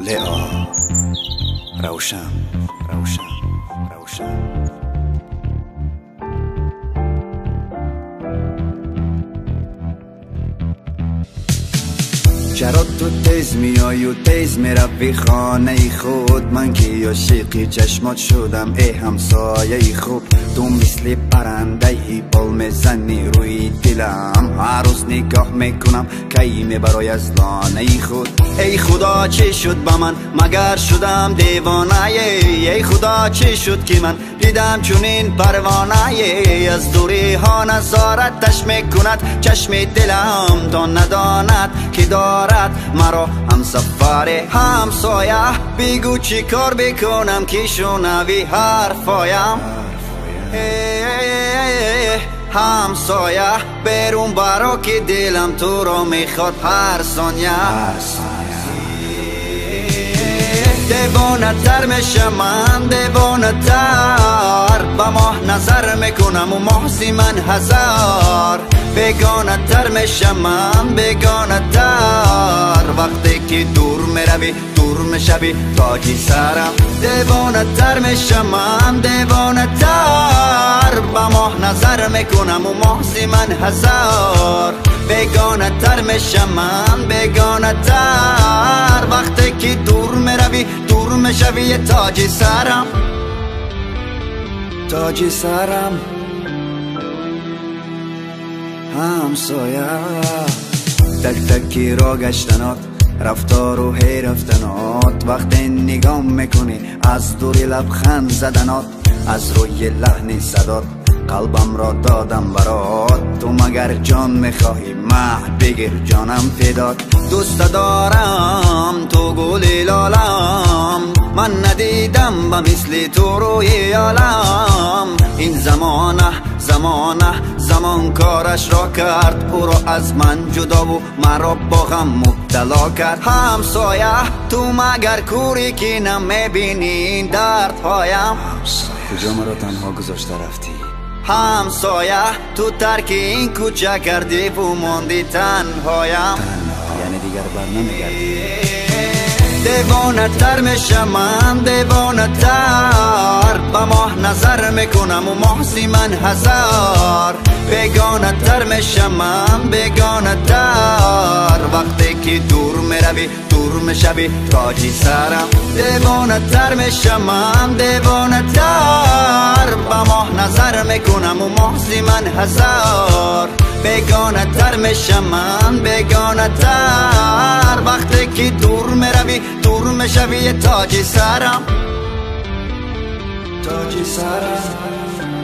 لئا روشن روشن روشن. چرا تو تیز میای و تیز میروی خانه خود؟ من که عاشقی چشمات شدم ای همسایه خوب. تو مثل پرنده ای بال میزنی روی دلم، هر روز نگاه میکنم کی برای از لانه خود. ای خدا چی شد با من مگر شدم دیوانه؟ ای خدا چی شد که من دیدم چونین پروانه؟ از دوری ها نظارتش میکند چشم دلم، تا نداند که دارد مرا همسفر همسایه. بگو چی کار بکنم که شنوی حرفایم؟ همسایه برون برا که دلم تو را میخواد هر ثانیه. دیوانه تر میشم من، دیوانه تر با ماه نظر میکنم و محضی من هزار. بیگانه تر میشم من، بیگانه تر وقتی که دور میروی دور میشوی تاجی سرم. دیوانه تر میشم من، دیوانه تر با ماه نظر میکنم و محضی من هزار. بیگانه تر میشم من، بیگانه تر وقتی که دور میروی دور میشوی تاجی سرم، تاجی سرم همسایه. تک تکی را گشتنات رفتار و هی رفتنات، وقتی نگاه میکنی از دوری لبخند زدنات، از روی لحن صدات قلبم را دادم برات. تو مگر جان میخواهی مهد بگیر جانم فدات. دوست دارم تو گل لالم، من ندیدم با مثل تو روی عالم. این زمان کارش را کرد، او را از من جدا و مرا با غم مبتلا کرد. همسایه تو مگر کوری که نمیبینی این دردهایم؟ کجا مرا تنها گذاشته رفتی؟ همسایه تو ترک این کوچه کردی و ماندی تنهایم. یعنی دیگر بر نمیگردی؟ دیوانه تر میشم من، دیوانه تر با ماه نظر میکنم و محضی من هزار. بیگانه تر میشم من، بیگانه تر وقتی که دور میروی دور میشوی تاجی سرم. دیوانه تر میشم من، دیوانه تر با ماه نظر میکنم و محضی من هزار. بیگانه تر میشم من، بیگانه تر وقتی که دور میروی دور میشوی تاجی سرم، تاجی سرم.